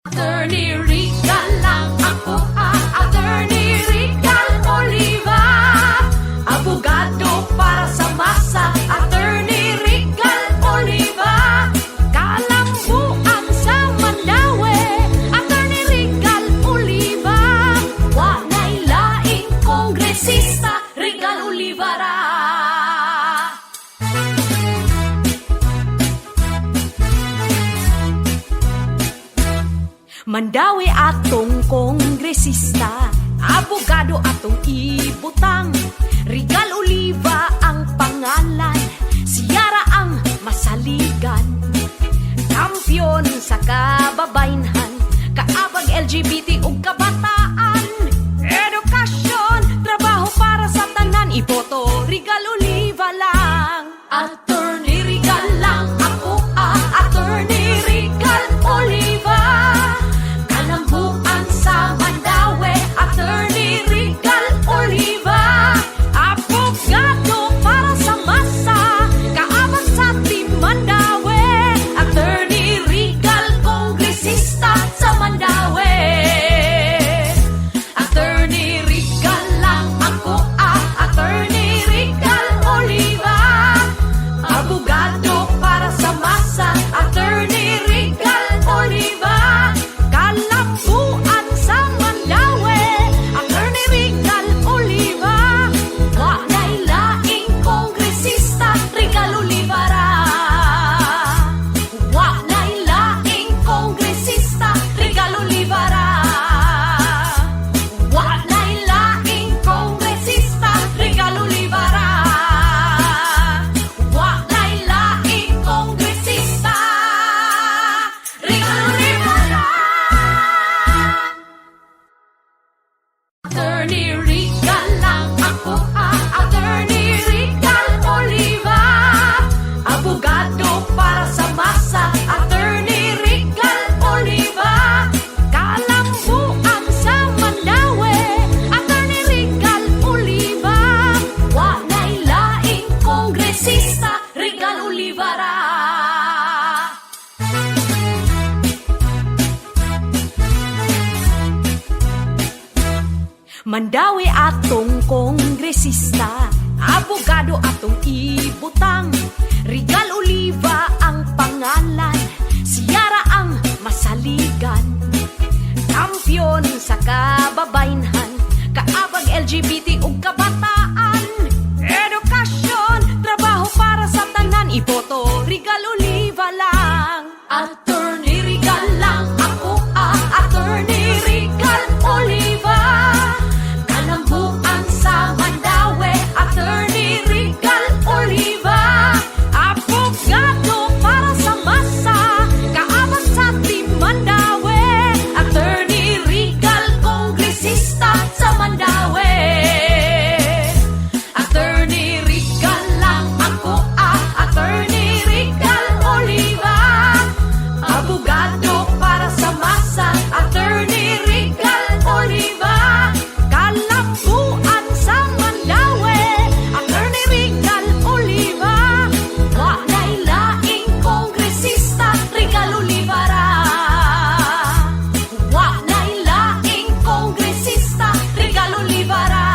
Attorney Rical lang ako, Attorney Rical Oliva. Abogado para sa masa, Attorney Rical Oliva. Kalambuan sa Mandaue, Attorney Rical Oliva. Wanay laing kongresista, Rical Olivara. Mandaue atong kongresista, abogado atong ibutang. Rical Oliva ang pangalan, siyara ang masaligan. Kampiyon sa kababaynhan, kaabag LGBT ug kabataan. Edukasyon, trabaho para sa tanan, iboto Rical Oliva lang. Attorney Rical lang ako, Attorney Rical Oliva. Kalambuan sa Mandaue, Attorney Rical Oliva. Abogado para sa masa, kaabag sa Team Mandaue, Attorney Rical kongresista sa Mandaue. Attorney Rical lang ako, Attorney Rical Oliva. Abogado para sa masa, Attorney Rical Oliva. Kalambuan sa Mandaue, Attorney Rical Oliva. Wanay laing kongresista, Rical Olivara. Wanay laing kongresista, Rical Olivara. Wanay laing kongresista, Rical Olivara. Wanay laing kongresista, Rical Olivara. Attorney Rical lang ako, Attorney Rical Oliva. Abogado para sa masa, Attorney Rical Oliva. Kalambuan sa Mandaue, Attorney Rical Oliva. Wanay laing kongresista, Rical Olivara. Mandaue atong kongresista, abogado atong ibutang. Rical Oliva ang pangalan, siyara ang masaligan. Kampiyon sa kababaynhan, kaabag LGBT ug kabataan. Edukasyon, trabaho para sa tanan, iboto Rical Oliva lang. Attorney Rical lang ako, Attorney Rical Oliva. Kalambuan sa Mandaue, Attorney Rical Oliva. Abogado para sa masa, kaabag sa Team Mandaue, Attorney Rical kongresista sa Mandaue. Attorney Rical lang ako, Attorney Rical Oliva. Abogado para sa masa, Attorney Rical Oliva. Kalambuan sa Mandaue, Attorney Rical Oliva. Wanay laing kongresista, Rical Olivara. Wanay laing kongresista, Rical Olivara.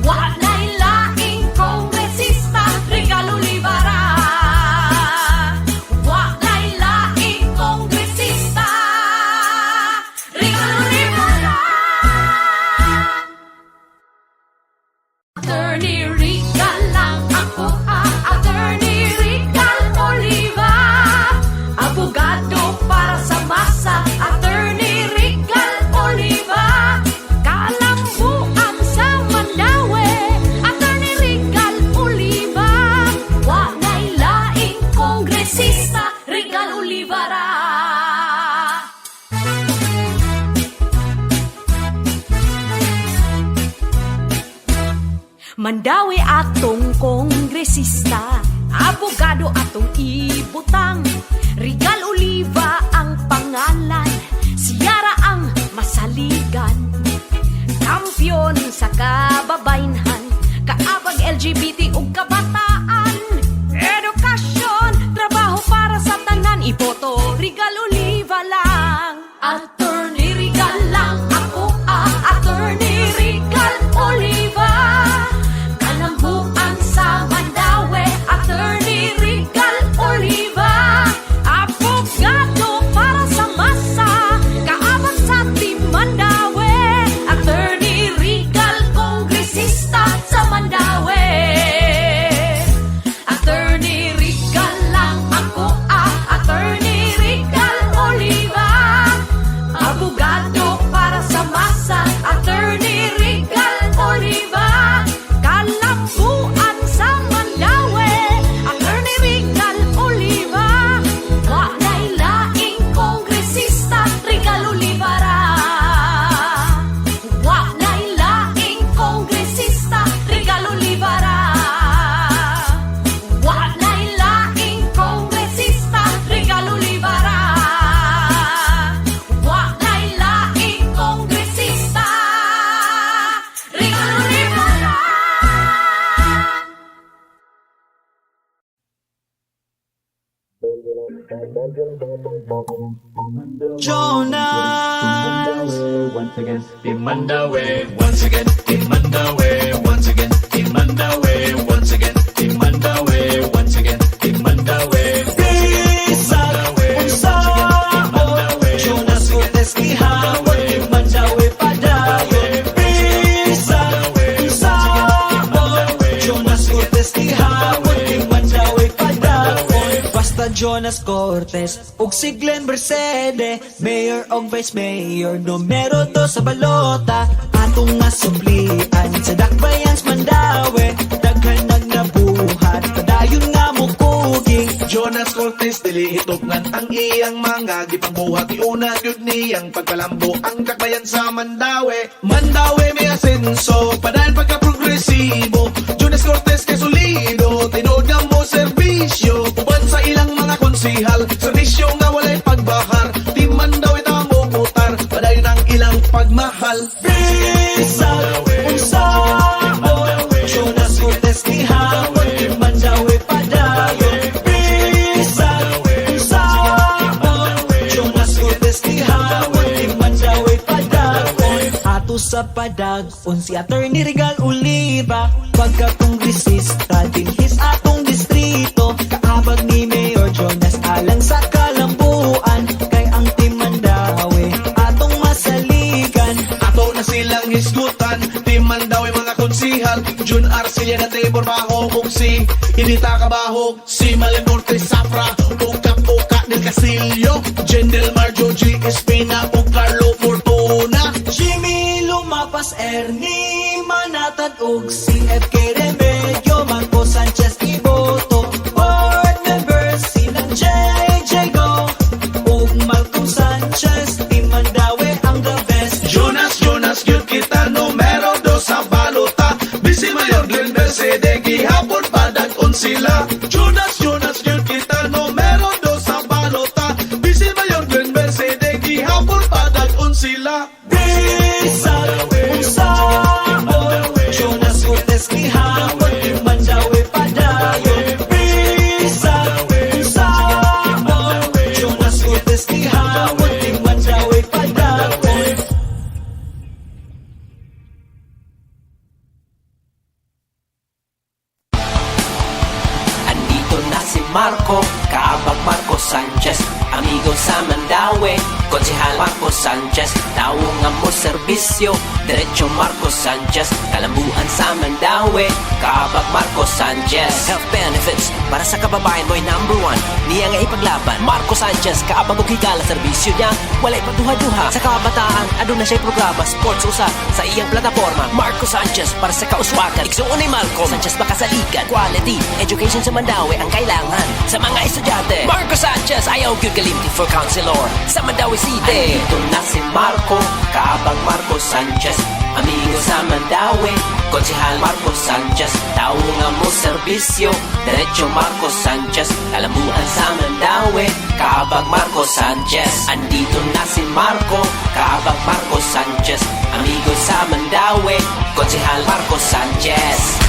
Wanay laing kongresista, Rical Olivara. Wanay laing kongresista, Rical Olivara. Attorney Rical lang ako, Attorney Rical Oliva. Abogado para sa masa, Attorney Rical Oliva. Kalambuan sa Mandaue, Attorney Rical Oliva. Wanay laing kongresista, Rical Olivara. Mandaue atong kongresista, abogado atong ibutang. Rical Oliva ang pangalan, siyara ang masaligan. Kampiyon sa kababaynhan, kaabag LGBT ug kabataan. Edukasyon, trabaho para sa tanan, iboto Rical Oliva Attorney Rigal lang ako, Attorney Rigal Oliva. Kalambuan sa Mandaue, Attorney Rigal Oliva. Abogado para sa masa, kaabot sa Team Mandaue, Attorney Rigal Kongresista sa Mandaue. Attorney Rigal lang ako, Attorney Rigal Oliva. Abogado para sa masa, Attorney Rigal Oliva. Kalambuan sa Mandaue, Attorney Rigal Oliva. Walay laing kongresista, Rigal Olivara. Walay laing kongresista, Rigal Olivara. Walay laing kongresista, Rigal Olivara. Walay laing kongresista, Rigal Olivara. Jonas. Once again, in Mandaue, once again, in Mandaue, once again, in Mandaue, once again, in Mandaue, once again, in Mandaue. Bisag unsahon, Jonas Cortez gihawad ni Mandaue padayon. Bisag unsahon, Jonas Cortez gihawad ni Mandaue padayon. Basta Jonas Cortez ug si Glenn Mercede, mayor og vice mayor, numero 2 sa balota. Atong nga sublian sa Dakbayans Mandaue, daghan nagnabuhat, padayon nga mukuging. Jonas Cortez dili hitopngan ang iyang mga gipangbuhat, iuna gyud niyang pagpalambo ang kakbayan sa Mandaue. Mandaue may asenso, padayon pagka-progresibo. Jonas Cortez kay solido, tinuod nga mo serbisyo. Uban sa ilang mga konsihal, serbisyo nga walay pagbahar. Di Mandaue tamo mutar, padayon ang ilang pagmahal. Bisag unsahon, Jonas Cortez gihawad ni Mandaue padayon. Bisag unsahon, Jonas Cortez gihawad ni Mandaue padayon. Ato sa padagon si Attorney Rigal Oliva, pagka-kongresista dinhis atong distrito. Kaabag ni Mayor Jonas alang sa kalambuan, kay ang Team Mandaue atong masaligan. Ato na silang hisgutan, Team Mandaue mga konsihal. Jun Arcelia na Trevor Baho, kung si Inita Cabajo, si Malen Cortez Safra, Uka del Castillo, Jendel Marjo, G. Espina, o Carlo Fortuna. Jimmy Lumapas, Ernie Manatad ug si FK Remedio, Marco Sanchez Iboto. Board members silang JJ Go ug Malcolm Sanchez. Team Mandaue ang the best. Jonas, gyud kita numero 2 sa balota. Bisi Mayor Glenn Mercede, gihapon padag-on sila. Jonas, gyud kita numero 2 sa balota. Bisi Mayor Glenn Mercede, gihapon padag-on sila. Bisag unsahon, Jonas Cortez gihawad ni Mandaue padayon. Bisag unsahon, Jonas Cortez gihawad ni Mandaue padayon. Andito na si Marco, kaabag Marco Sanchez, amigo sa Mandaue, konsehal Marco Sanchez, tao nga mo serbisyo, diretso Marco Sanchez, kalambuan sa Mandaue, kaabag Marco Sanchez. Health benefits para sa kababayan mo'y number 1, niya nga ipaglaban. Marco Sanchez, kaabag og higala serbisyo niya, walay pagduha-duha sa kabataan, aduna na siya programa sports usa sa iyang plataforma. Marco Sanchez para sa kauswakan, igsuon ni Marco Sanchez makasaligan, quality education sa Mandaue ang kailangan sa mga estudyante. Marco Sanchez ayaw gyud kalimti for counselor sa Mandaue City. Andito na si Marco, kaabang Marco Sanchez, amigo sa Mandaue, konsehal Marco Sanchez, tao nga mo serbisyo, diretso Marco Sanchez, kalambuan sa Mandaue, kaabag Marco Sanchez. Andito na si Marco, kaabag Marco Sanchez, amigo sa Mandaue, konsehal Marco Sanchez.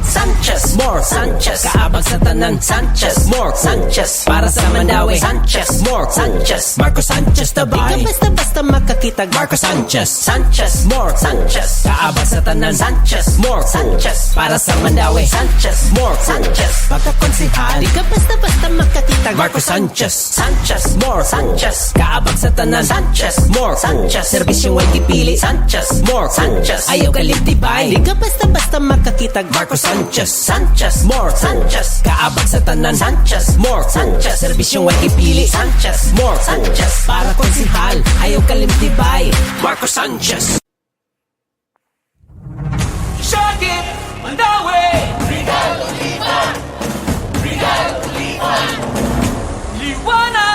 Sanchez Sanchez, more Sanchez, kaabag sa tanan. Sanchez, more Sanchez, para sa Mandawi. Sanchez, more Sanchez, Marco Sanchez tabay. Di ka basta-basta makakitag Marco Sanchez. Sanchez, more Sanchez, kaabag sa tanan. Sanchez, more Sanchez, para sa Mandawi. Sanchez, more Sanchez, pagkakonsihal. Di ka basta-basta makakitag Marco Sanchez. Sanchez, more Sanchez, kaabag sa tanan. Sanchez, more Sanchez, serbisyong way kipili. Sanchez, more Sanchez, ayaw kalintibay. Di ka basta-basta makakitag Marco Sanchez. Sanchez, more Sanchez, kaabag sa tanan. Sanchez, more Sanchez, serbisyong way kipili. Sanchez, more Sanchez, para konsihal, ayaw kalimtibay. Marco Sanchez. Shagit, Mandawi, Liwanag